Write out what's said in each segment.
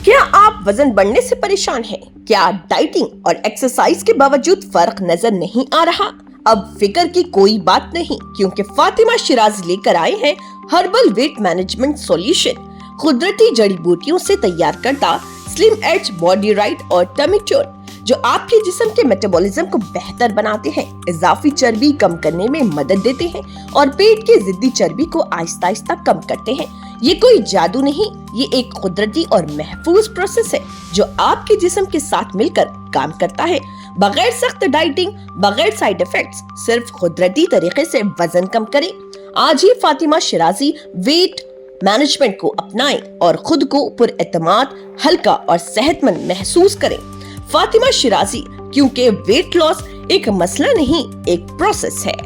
کیا آپ وزن بڑھنے سے پریشان ہیں؟ کیا ڈائٹنگ اور ایکسرسائز کے باوجود فرق نظر نہیں آ رہا؟ اب فکر کی کوئی بات نہیں، کیونکہ فاطمہ شیرازی لے کر آئے ہیں ہربل ویٹ مینجمنٹ سولوشن۔ قدرتی جڑی بوٹیوں سے تیار کردہ سلم ایج باڈی رائٹ اور ٹمی ٹیور جو آپ کے جسم کے میٹابولزم کو بہتر بناتے ہیں، اضافی چربی کم کرنے میں مدد دیتے ہیں اور پیٹ کی ضدی چربی کو آہستہ آہستہ کم کرتے ہیں۔ یہ کوئی جادو نہیں، یہ ایک قدرتی اور محفوظ پروسیس ہے جو آپ کے جسم کے ساتھ مل کر کام کرتا ہے، بغیر سخت ڈائٹنگ، بغیر سائیڈ ایفیکٹس، صرف قدرتی طریقے سے وزن کم کریں۔ آج ہی فاطمہ شیرازی ویٹ مینجمنٹ کو اپنائیں اور خود کو پر اعتماد، ہلکا اور صحت مند محسوس کریں۔ فاطمہ شیرازی، کیونکہ ویٹ لاس ایک مسئلہ نہیں، ایک پروسیس ہے۔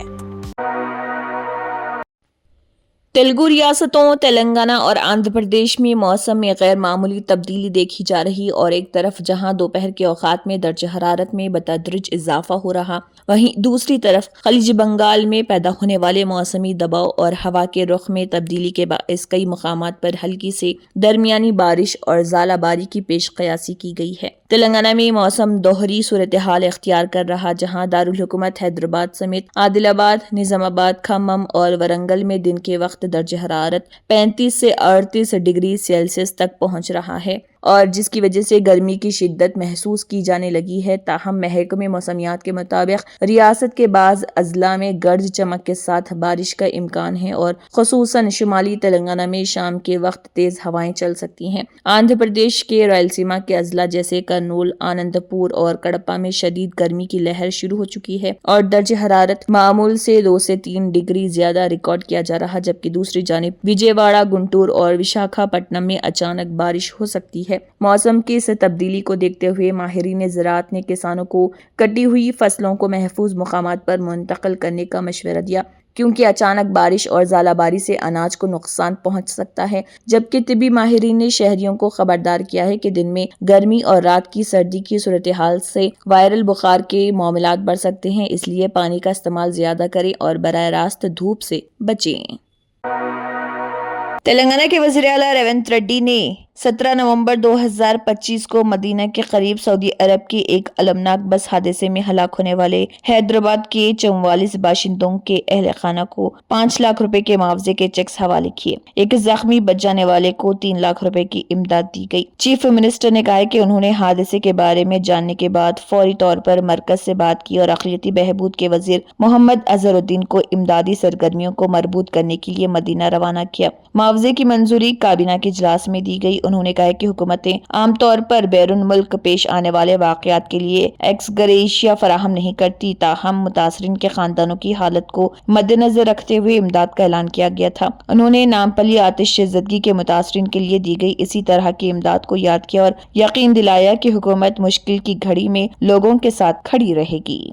تیلگو ریاستوں تلنگانہ اور آندھرا پردیش میں موسم میں غیر معمولی تبدیلی دیکھی جا رہی، اور ایک طرف جہاں دوپہر کے اوقات میں درجہ حرارت میں بتدریج اضافہ ہو رہا، وہیں دوسری طرف خلیج بنگال میں پیدا ہونے والے موسمی دباؤ اور ہوا کے رخ میں تبدیلی کے باعث کئی مقامات پر ہلکی سے درمیانی بارش اور ژالہ باری کی پیش قیاسی کی گئی ہے۔ تلنگانہ میں موسم دوہری صورتحال اختیار کر رہا، جہاں دارالحکومت حیدرآباد سمیت عادل آباد، نظام آباد، کھمم اور ورنگل میں دن کے وقت درجہ حرارت 35 سے 38 ڈگری سیلسیس تک پہنچ رہا ہے، اور جس کی وجہ سے گرمی کی شدت محسوس کی جانے لگی ہے۔ تاہم محکمہ موسمیات کے مطابق ریاست کے بعض اضلاع میں گرج چمک کے ساتھ بارش کا امکان ہے، اور خصوصاً شمالی تلنگانہ میں شام کے وقت تیز ہوائیں چل سکتی ہیں۔ آندھرا پردیش کے رائلسیما کے اضلاع جیسے کرنول، آنند پور اور کڑپا میں شدید گرمی کی لہر شروع ہو چکی ہے، اور درجہ حرارت معمول سے 2 سے 3 ڈگری زیادہ ریکارڈ کیا جا رہا، جبکہ دوسری جانب وجے واڑہ، گنٹور اور وشاکھاپٹنم میں اچانک بارش ہو سکتی ہے۔ موسم کی اس تبدیلی کو دیکھتے ہوئے ماہرین زراعت نے کسانوں کو کٹی ہوئی فصلوں کو محفوظ مقامات پر منتقل کرنے کا مشورہ دیا، کیونکہ اچانک بارش اور ژالہ باری سے اناج کو نقصان پہنچ سکتا ہے، جبکہ طبی ماہرین نے شہریوں کو خبردار کیا ہے کہ دن میں گرمی اور رات کی سردی کی صورتحال سے وائرل بخار کے معاملات بڑھ سکتے ہیں، اس لیے پانی کا استعمال زیادہ کریں اور براہ راست دھوپ سے بچیں۔ تلنگانہ کے وزیر اعلیٰ ریونت ریڈی نے 17 نومبر 2025 کو مدینہ کے قریب سعودی عرب کے ایک المناک بس حادثے میں ہلاک ہونے والے حیدرآباد کے 44 باشندوں کے اہل خانہ کو 5 لاکھ روپے کے معاوضے کے چیکس حوالے کیے۔ ایک زخمی بچ جانے والے کو 3 لاکھ روپے کی امداد دی گئی۔ چیف منسٹر نے کہا کہ انہوں نے حادثے کے بارے میں جاننے کے بعد فوری طور پر مرکز سے بات کی اور اقلیتی بہبود کے وزیر محمد اظہر الدین کو امدادی سرگرمیوں کو مربوط کرنے کے لیے مدینہ روانہ کیا۔ معاوضے کی منظوری کابینہ کے اجلاس میں دی گئی۔ انہوں نے کہا کہ حکومتیں عام طور پر بیرون ملک پیش آنے والے واقعات کے لیے ایکس گریشیا فراہم نہیں کرتی، تاہم متاثرین کے خاندانوں کی حالت کو مد نظر رکھتے ہوئے امداد کا اعلان کیا گیا تھا۔ انہوں نے نامپلی آتش زدگی کے متاثرین کے لیے دی گئی اسی طرح کی امداد کو یاد کیا اور یقین دلایا کہ حکومت مشکل کی گھڑی میں لوگوں کے ساتھ کھڑی رہے گی۔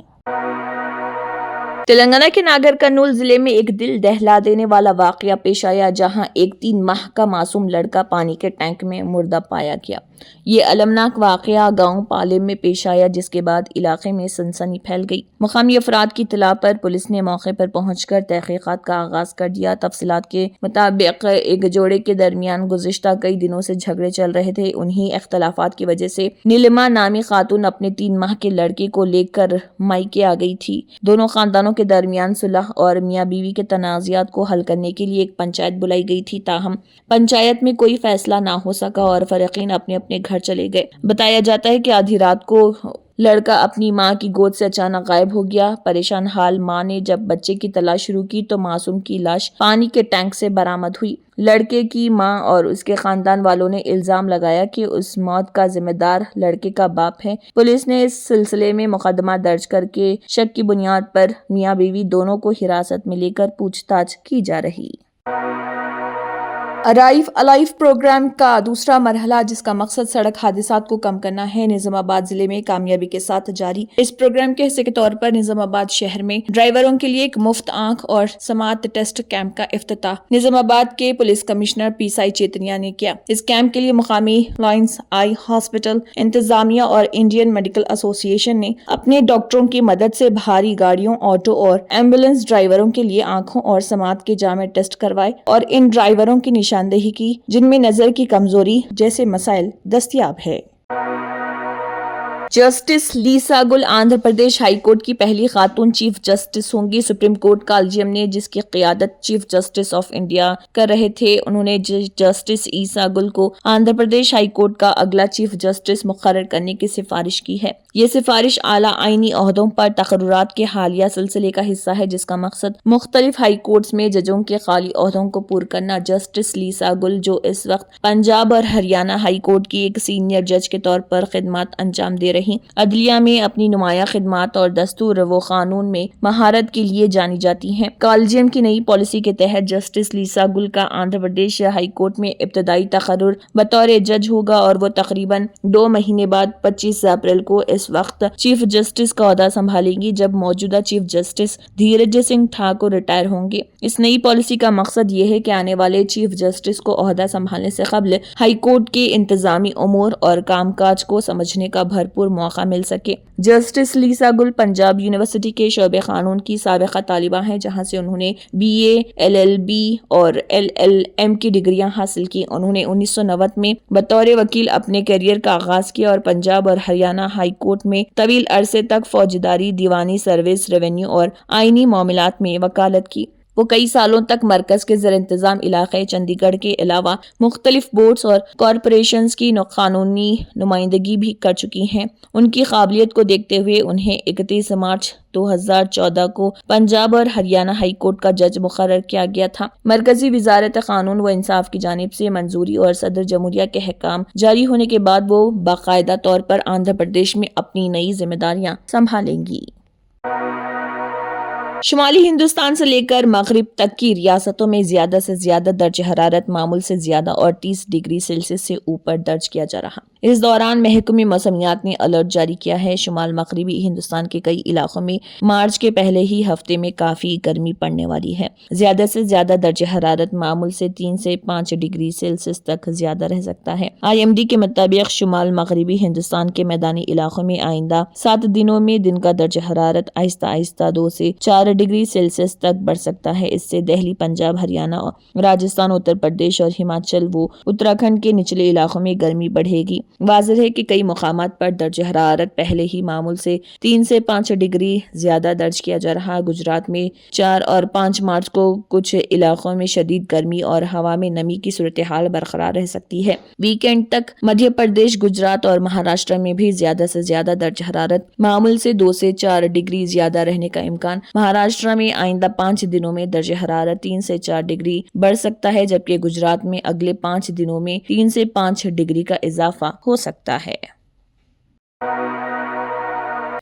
تلنگانہ کے ناگر کرنول ضلع میں ایک دل دہلا دینے والا واقعہ پیش آیا، جہاں ایک 3 ماہ کا معصوم لڑکا پانی کے ٹینک میں مردہ پایا گیا۔ یہ المناک واقعہ گاؤں پالیم میں پیش آیا، جس کے بعد علاقے میں سنسنی پھیل گئی۔ مقامی افراد کی اطلاع پر پولیس نے موقع پر پہنچ کر تحقیقات کا آغاز کر دیا۔ تفصیلات کے مطابق ایک جوڑے کے درمیان گزشتہ کئی دنوں سے جھگڑے چل رہے تھے۔ انہی اختلافات کی وجہ سے نیلما نامی خاتون اپنے 3 ماہ کے لڑکے کو لے کر مائیکے آ گئی تھی۔ دونوں خاندانوں کے درمیان صلح اور میاں بیوی کے تنازعات کو حل کرنے کے لیے ایک پنچایت بلائی گئی تھی، تاہم پنچایت میں کوئی فیصلہ نہ ہو سکا اور فریقین اپنے اپنے گھر چلے گئے۔ بتایا جاتا ہے کہ آدھی رات کو لڑکا اپنی ماں کی گود سے اچانک غائب ہو گیا۔ پریشان حال ماں نے جب بچے کی تلاش شروع کی تو معصوم کی لاش پانی کے ٹینک سے برآمد ہوئی۔ لڑکے کی ماں اور اس کے خاندان والوں نے الزام لگایا کہ اس موت کا ذمہ دار لڑکے کا باپ ہے۔ پولیس نے اس سلسلے میں مقدمہ درج کر کے شک کی بنیاد پر میاں بیوی دونوں کو حراست میں لے کر پوچھ تاچھ کی جا رہی۔ ارائیو الائیو پروگرام کا دوسرا مرحلہ، جس کا مقصد سڑک حادثات کو کم کرنا ہے، نظام آباد ضلع میں کامیابی کے ساتھ جاری۔ اس پروگرام کے حصے کے طور پر نظام آباد شہر میں ڈرائیوروں کے لیے ایک مفت آنکھ اور سماعت ٹیسٹ کیمپ کا افتتاح نظام آباد کے پولیس کمشنر پی سائی چیتنیا نے کیا۔ اس کیمپ کے لیے مقامی لائنس آئی ہاسپٹل انتظامیہ اور انڈین میڈیکل ایسوسی ایشن نے اپنے ڈاکٹروں کی مدد سے بھاری گاڑیوں، آٹو اور ایمبولینس ڈرائیوروں کے لیے آنکھوں اور سماعت کے جامع ٹیسٹ کروائے اور ان ڈرائیوروں کی نشاندہی نشاندہی کی جن میں نظر کی کمزوری جیسے مسائل دستیاب ہے۔ جسٹس لیسا گل آندھرا پردیش ہائی کورٹ کی پہلی خاتون چیف جسٹس ہوں گی۔ سپریم کورٹ کالجیم نے جس کی قیادت چیف جسٹس آف انڈیا کر رہے تھے، انہوں نے جسٹس لیسا گل کو آندھرا پردیش ہائی کورٹ کا اگلا چیف جسٹس مقرر کرنے کی سفارش کی ہے۔ یہ سفارش اعلیٰ آئینی عہدوں پر تقررات کے حالیہ سلسلے کا حصہ ہے جس کا مقصد مختلف ہائی کورٹس میں ججوں کے خالی عہدوں کو پور کرنا۔ جسٹس لیسا گل جو اس وقت پنجاب اور ہریانہ ہائی کورٹ کی ایک سینئر جج کے طور پر خدمات انجام دے رہی عدلیہ میں اپنی نمایاں خدمات اور دستور و قانون میں مہارت کے لیے جانی جاتی ہیں۔ کالجیم کی نئی پالیسی کے تحت جسٹس لیسا گل کا آندھرا پردیش ہائی کورٹ میں ابتدائی تقرر بطور جج ہوگا اور وہ تقریباً 2 مہینے بعد 25 اپریل کو اس وقت چیف جسٹس کا عہدہ سنبھالیں گی جب موجودہ chief justice Dheeraj Singh Thakur retire ہوں گے۔ اس نئی پالیسی کا مقصد یہ ہے کہ آنے والے چیف جسٹس کو عہدہ سنبھالنے سے قبل ہائی کورٹ کے انتظامی امور اور کام کاج کو سمجھنے کا بھرپور موقع مل سکے۔ جسٹس لیسا گل پنجاب یونیورسٹی کے شعبہ قانون کی سابقہ طالبہ ہیں جہاں سے انہوں نے BA LLB اور LLM کی ڈگریاں حاصل کی۔ انہوں نے 1990 میں بطور وکیل اپنے کیریئر کا آغاز کیا اور پنجاب اور ہریانہ ہائی کورٹ میں طویل عرصے تک فوجداری، دیوانی سروس، ریونیو اور آئینی معاملات میں وکالت کی۔ وہ کئی سالوں تک مرکز کے زیر انتظام علاقے چندی گڑھ کے علاوہ مختلف بورڈز اور کارپوریشنز کی قانونی نمائندگی بھی کر چکی ہیں۔ ان کی قابلیت کو دیکھتے ہوئے انہیں 31 مارچ 2014 کو پنجاب اور ہریانہ ہائی کورٹ کا جج مقرر کیا گیا تھا۔ مرکزی وزارت قانون و انصاف کی جانب سے منظوری اور صدر جمہوریہ کے احکام جاری ہونے کے بعد وہ باقاعدہ طور پر آندھرا پردیش میں اپنی نئی ذمہ داریاں سنبھالیں گی۔ شمالی ہندوستان سے لے کر مغرب تک کی ریاستوں میں زیادہ سے زیادہ درجہ حرارت معمول سے زیادہ اور 30 ڈگری سیلسیس سے اوپر درج کیا جا رہا۔ اس دوران محکمہ موسمیات نے الرٹ جاری کیا ہے۔ شمال مغربی ہندوستان کے کئی علاقوں میں مارچ کے پہلے ہی ہفتے میں کافی گرمی پڑنے والی ہے۔ زیادہ سے زیادہ درجہ حرارت معمول سے 3 سے 5 ڈگری سیلسیس تک زیادہ رہ سکتا ہے۔ IMD کے مطابق شمال مغربی ہندوستان کے میدانی علاقوں میں آئندہ 7 دنوں میں دن کا درجہ حرارت آہستہ آہستہ 2 سے 4 ڈگری سیلسیس تک بڑھ سکتا ہے۔ اس سے دہلی، پنجاب، ہریانہ، راجستھان، اتر پردیش اور ہماچل و اتراکھنڈ کے نچلے علاقوں میں گرمی بڑھے گی۔ واضح ہے کہ کئی مقامات پر درجہ حرارت پہلے ہی معمول سے 3 سے 5 ڈگری زیادہ درج کیا جا رہا۔ گجرات میں 4 اور 5 مارچ کو کچھ علاقوں میں شدید گرمی اور ہوا میں نمی کی صورتحال برقرار رہ سکتی ہے۔ ویکینڈ تک مدھیہ پردیش، گجرات اور مہاراشٹر میں بھی زیادہ سے زیادہ درجہ حرارت معمول سے 2 سے 4 ڈگری زیادہ رہنے کا امکان۔ مہاراشٹر میں آئندہ 5 دنوں میں درجہ حرارت 3 سے 4 ڈگری بڑھ سکتا ہے جبکہ گجرات میں اگلے 5 دنوں میں 3 سے 5 ڈگری کا اضافہ ہو سکتا ہے۔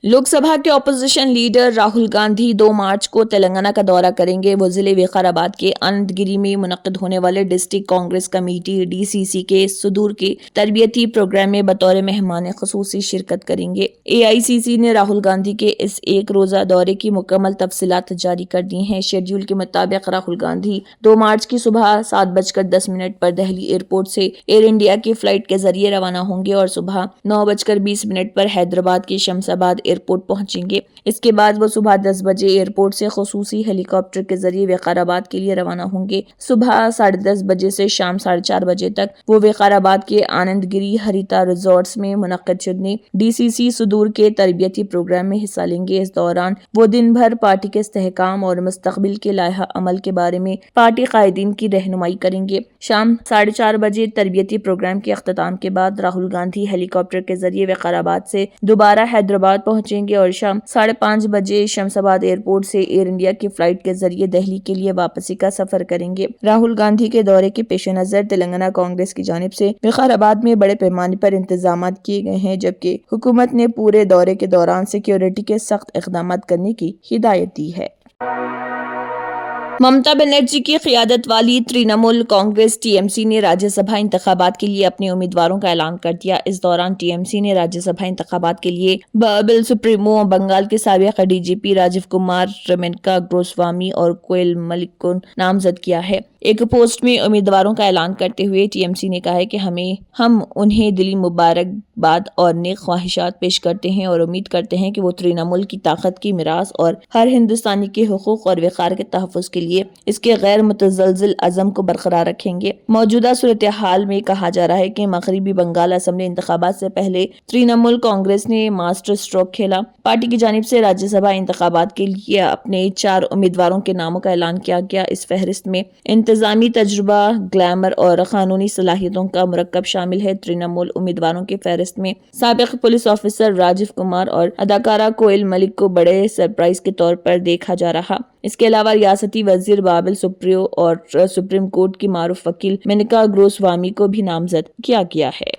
لوک سبھا کے اپوزیشن لیڈر راہل گاندھی 2 مارچ کو تلنگانہ کا دورہ کریں گے۔ وہ ضلع وقار کے اننت گیری میں منعقد ہونے والے ڈسٹرکٹ کانگریس کمیٹی DCC کے صدور کے تربیتی پروگرام میں بطور مہمان خصوصی شرکت کریں گے۔ AICC نے راہل گاندھی کے اس ایک روزہ دورے کی مکمل تفصیلات جاری کر دی ہیں۔ شیڈول کے مطابق راہل گاندھی 2 مارچ کی صبح 7:10 پر دہلی ایئرپورٹ سے ایئر انڈیا کی فلائٹ کے ذریعے روانہ ہوں گے اور صبح 9:20 پر حیدرآباد کے شمس آباد ایئرپورٹ پہنچیں گے۔ اس کے بعد وہ صبح 10 بجے ایئرپورٹ سے خصوصی ہیلی کاپٹر کے ذریعے وقار آباد کے لیے روانہ ہوں گے۔ صبح 10:30 بجے سے شام 4:30 بجے تک وہ وقار آباد کے آنند گیری ہریتا ریزورٹس میں منعقد شدہ DCC صدور کے تربیتی پروگرام میں حصہ لیں گے۔ اس دوران وہ دن بھر پارٹی کے استحکام اور مستقبل کے لائحہ عمل کے بارے میں پارٹی قائدین کی رہنمائی کریں گے۔ شام 4:30 بجے تربیتی پروگرام کے اختتام کے بعد راہل گاندھی ہیلی کاپٹر کے ذریعے وقار آباد سے دوبارہ حیدرآباد پہنچیں گے اور شام 5:30 بجے شمس آباد ایئرپورٹ سے ایئر انڈیا کی فلائٹ کے ذریعے دہلی کے لیے واپسی کا سفر کریں گے۔ راہل گاندھی کے دورے کے پیش نظر تلنگانہ کانگریس کی جانب سے وقار آباد میں بڑے پیمانے پر انتظامات کیے گئے ہیں جبکہ حکومت نے پورے دورے کے دوران سیکیورٹی کے سخت اقدامات کرنے کی ہدایت دی ہے۔ ممتا بنرجی کی قیادت والی ترنمول کانگریس TMC نے راجیہ سبھا انتخابات کے لیے اپنے امیدواروں کا اعلان کر دیا۔ اس دوران TMC نے راجیہ سبھا انتخابات کے لیے بل سپریمو بنگال کے سابق DGP راجیو کمار، رمینکا گوسوامی اور کوئل ملک کو نامزد کیا ہے۔ ایک پوسٹ میں امیدواروں کا اعلان کرتے ہوئے TMC نے کہا ہے کہ ہم انہیں دلی مبارکباد اور نیک خواہشات پیش کرتے ہیں اور امید کرتے ہیں کہ وہ ترنمول کی طاقت کی میراث اور ہر ہندوستانی کے حقوق اور وقار کے تحفظ کے لیے اس کے غیر متزلزل عزم کو برقرار رکھیں گے۔ موجودہ صورتحال میں کہا جا رہا ہے کہ مغربی بنگال اسمبلی انتخابات سے پہلے ترنمول کانگریس نے ماسٹر اسٹروک کھیلا۔ پارٹی کی جانب سے راجیہ سبھا انتخابات کے لیے اپنے 4 امیدواروں کے ناموں کا اعلان کیا گیا۔ اس فہرست میں انتظامی تجربہ، گلیمر اور قانونی صلاحیتوں کا مرکب شامل ہے۔ ترنمول امیدواروں کی فہرست میں سابق پولیس آفیسر راجیو کمار اور اداکارہ کوئل ملک کو بڑے سرپرائز کے طور پر دیکھا جا رہا۔ اس کے علاوہ ریاستی وزیر بابل سپریو اور سپریم کورٹ کی معروف وکیل منیکا گروسوامی کو بھی نامزد کیا گیا ہے۔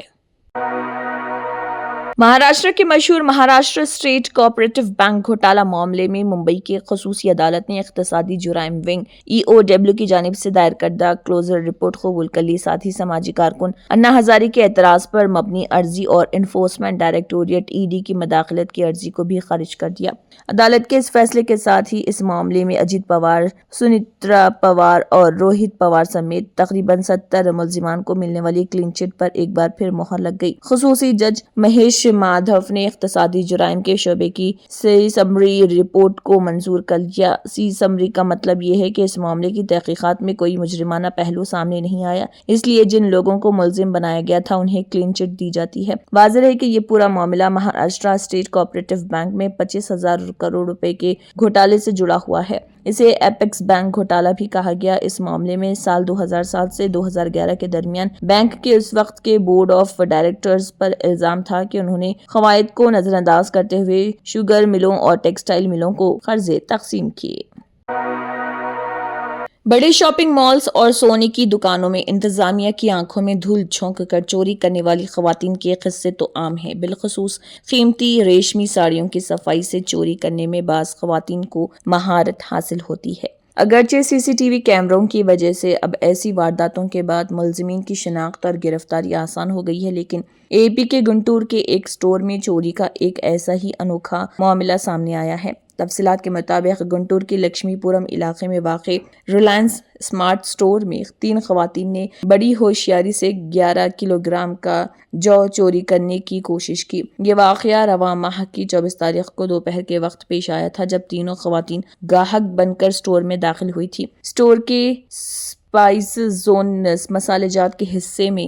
مہاراشٹر کے مشہور مہاراشٹر اسٹیٹ کوآپریٹو بینک گھوٹالہ معاملے میں ممبئی کی خصوصی عدالت نے اقتصادی جرائم ونگ EOW کی جانب سے دائر کردہ کلوزر رپورٹ قبول کر لی۔ ساتھ ہی سماجی کارکن انا ہزارے کے اعتراض پر مبنی عرضی اور انفورسمنٹ ڈائریکٹوریٹ ED کی مداخلت کی عرضی کو بھی خارج کر دیا۔ عدالت کے اس فیصلے کے ساتھ ہی اس معاملے میں اجیت پوار، سنیترا پوار اور روہت پوار سمیت تقریباً 70 ملزمان کو ملنے والی کلین چٹ پر ایک بار پھر مہر لگ گئی۔ خصوصی جج مہیش مادھو نے اقتصادی جرائم کے شعبے کی سی سمری رپورٹ کو منظور کر لیا۔ سی سمری کا مطلب یہ ہے کہ اس معاملے کی تحقیقات میں کوئی مجرمانہ پہلو سامنے نہیں آیا، اس لیے جن لوگوں کو ملزم بنایا گیا تھا انہیں کلین چٹ دی جاتی ہے۔ واضح ہے کہ یہ پورا معاملہ مہاراشٹر اسٹیٹ کوآپریٹو بینک میں 25,000 کروڑ روپے کے گھوٹالے سے جڑا ہوا ہے۔ اسے ایپیکس بینک گھوٹالہ بھی کہا گیا۔ اس معاملے میں سال 2007 سے 2011 کے درمیان بینک کے اس وقت کے بورڈ آف ڈائریکٹرز پر الزام تھا کہ انہوں نے قواعد کو نظر انداز کرتے ہوئے شوگر ملوں اور ٹیکسٹائل ملوں کو قرضے تقسیم کیے۔ بڑے شاپنگ مالز اور سونے کی دکانوں میں انتظامیہ کی آنکھوں میں دھول جھونک کر چوری کرنے والی خواتین کے قصے تو عام ہیں۔ بالخصوص قیمتی ریشمی ساڑیوں کی صفائی سے چوری کرنے میں بعض خواتین کو مہارت حاصل ہوتی ہے۔ اگرچہ CCTV کیمروں کی وجہ سے اب ایسی وارداتوں کے بعد ملزمین کی شناخت اور گرفتاری آسان ہو گئی ہے، لیکن AP کے گنٹور کے ایک سٹور میں چوری کا ایک ایسا ہی انوکھا معاملہ سامنے آیا ہے۔ تفصیلات کے مطابق گنٹور کے لکشمی پورم علاقے میں واقع ریلائنس اسمارٹ سٹور میں 3 خواتین نے بڑی ہوشیاری سے 11 کلو گرام کا جو چوری کرنے کی کوشش کی۔ یہ واقعہ رواں ماہ کی 24 تاریخ کو دوپہر کے وقت پیش آیا تھا، جب تینوں خواتین گاہک بن کر سٹور میں داخل ہوئی تھی۔ سٹور کے اسپائس زون مسالے جات کے حصے میں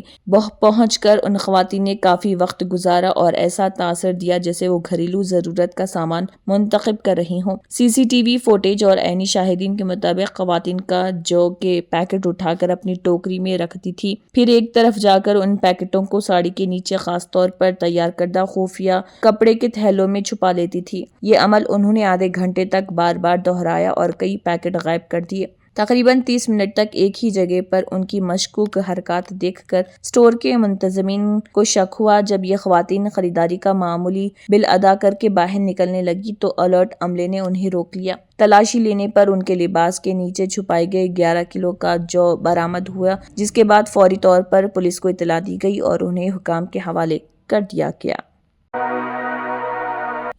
پہنچ کر ان خواتین نے کافی وقت گزارا اور ایسا تاثر دیا جیسے وہ گھریلو ضرورت کا سامان منتخب کر رہی ہوں۔ CCTV فوٹیج اور عینی شاہدین کے مطابق خواتین کا جو کے پیکٹ اٹھا کر اپنی ٹوکری میں رکھتی تھی، پھر ایک طرف جا کر ان پیکٹوں کو ساڑی کے نیچے خاص طور پر تیار کردہ خفیہ کپڑے کے تھیلوں میں چھپا لیتی تھی۔ یہ عمل انہوں نے آدھے گھنٹے تک بار بار دہرایا اور کئی پیکٹ غائب کر دیے۔ تقریباً 30 منٹ تک ایک ہی جگہ پر ان کی مشکوک حرکات دیکھ کر سٹور کے منتظمین کو شک ہوا۔ جب یہ خواتین خریداری کا معمولی بل ادا کر کے باہر نکلنے لگی تو الرٹ عملے نے انہیں روک لیا۔ تلاشی لینے پر ان کے لباس کے نیچے چھپائے گئے 11 کلو کا جو برآمد ہوا، جس کے بعد فوری طور پر پولیس کو اطلاع دی گئی اور انہیں حکام کے حوالے کر دیا گیا۔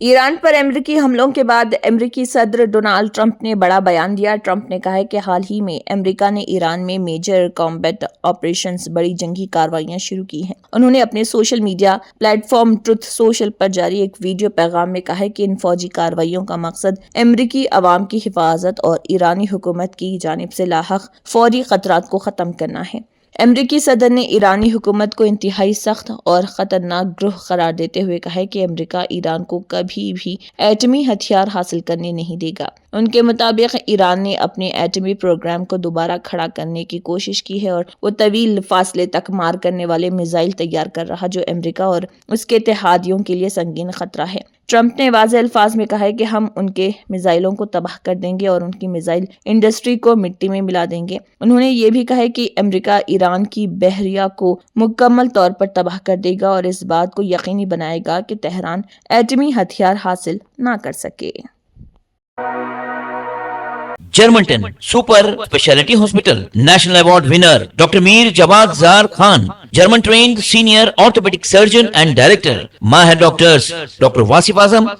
ایران پر امریکی حملوں کے بعد امریکی صدر ڈونالڈ ٹرمپ نے بڑا بیان دیا۔ ٹرمپ نے کہا ہے کہ حال ہی میں امریکہ نے ایران میں میجر کامبیٹ آپریشنز، بڑی جنگی کارروائیاں شروع کی ہیں۔ انہوں نے اپنے social media platform Truth Social پر جاری ایک ویڈیو پیغام میں کہا ہے کہ ان فوجی کارروائیوں کا مقصد امریکی عوام کی حفاظت اور ایرانی حکومت کی جانب سے لاحق فوری خطرات کو ختم کرنا ہے۔ امریکی صدر نے ایرانی حکومت کو انتہائی سخت اور خطرناک گروہ قرار دیتے ہوئے کہا ہے کہ امریکہ ایران کو کبھی بھی ایٹمی ہتھیار حاصل کرنے نہیں دے گا۔ ان کے مطابق ایران نے اپنے ایٹمی پروگرام کو دوبارہ کھڑا کرنے کی کوشش کی ہے اور وہ طویل فاصلے تک مار کرنے والے میزائل تیار کر رہا، جو امریکہ اور اس کے اتحادیوں کے لیے سنگین خطرہ ہے۔ ٹرمپ نے واضح الفاظ میں کہا ہے کہ ہم ان کے میزائلوں کو تباہ کر دیں گے اور ان کی میزائل انڈسٹری کو مٹی میں ملا دیں گے۔ انہوں نے یہ بھی کہا ہے کہ امریکہ ایران کی بحریہ کو مکمل طور پر تباہ کر دے گا اور اس بات کو یقینی بنائے گا کہ تہران ایٹمی ہتھیار حاصل نہ کر سکے۔ جرمنٹن super speciality hospital national award winner doctor Mir Jawad Zar Khan German trained senior orthopedic surgeon and director, Mahir doctors Dr. Wasif Azam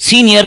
senior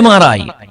MRI,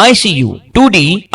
ICU, 2D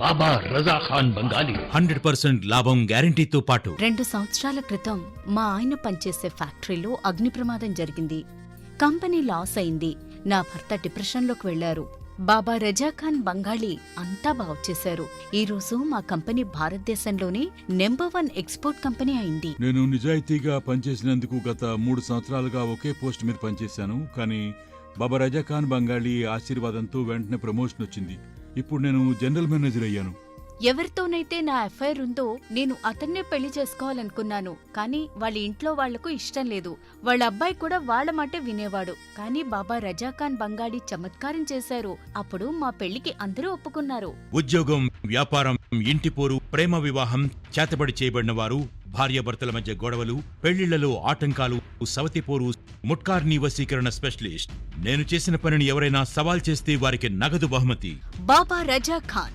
బాబా రజా ఖాన్ బంగాలి 100% లాభం గ్యారంటీతో పాటు 2 సంవత్సరాల క్రితం మా ఆయన పనిచేసే ఫ్యాక్టరీలో అగ్ని ప్రమాదం జరిగింది. కంపెనీ లాస్ అయింది. నా భర్త డిప్రెషన్లోకి వెళ్లారు. బాబా రజాఖాన్ బంగాళీ అంతా బాగు చేశారు. ఈ రోజు మా కంపెనీ భారతదేశంలోనే నెంబర్ 1 ఎక్స్పోర్ట్ కంపెనీ అయింది. నేను నిజాయితీగా పనిచేసినందుకు గత 3 సంవత్సరాలుగా ఒకే పోస్ట్ మీద పనిచేశాను. కానీ బాబా రజాఖాన్ బంగాళీ ఆశీర్వాదంతో వెంటనే ప్రమోషన్ వచ్చింది. ఇప్పుడు నేను జనరల్ మేనేజర్ అయ్యాను. ఎవరితోనైతే నా ఎఫ్ఐఆర్ ఉందో నేను అతన్నే పెళ్లి చేసుకోవాలనుకున్నాను. కానీ వాళ్ళ ఇంట్లో వాళ్లకు ఇష్టం లేదు. వాళ్ళ అబ్బాయి కూడా వాళ్ళ మాటే వినేవాడు. కానీ బాబా రజాఖాన్ బంగాళీ చమత్కారం చేశారు. అప్పుడు మా పెళ్లికి అందరూ ఒప్పుకున్నారు. ఉద్యోగం, వ్యాపారం, ఇంటి పోరు, ప్రేమ వివాహం, చేతబడి చేయబడిన వారు, భార్యాభర్తల మధ్య గొడవలు, పెళ్లిళ్లలో ఆటంకాలు, సవతిపోరు, ముట్కార్నీ వశీకరణ స్పెషలిస్ట్. నేను చేసిన పనిని ఎవరైనా సవాల్ చేస్తే వారికి నగదు బహుమతి. బాబా రజాఖాన్,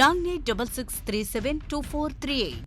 9866372438।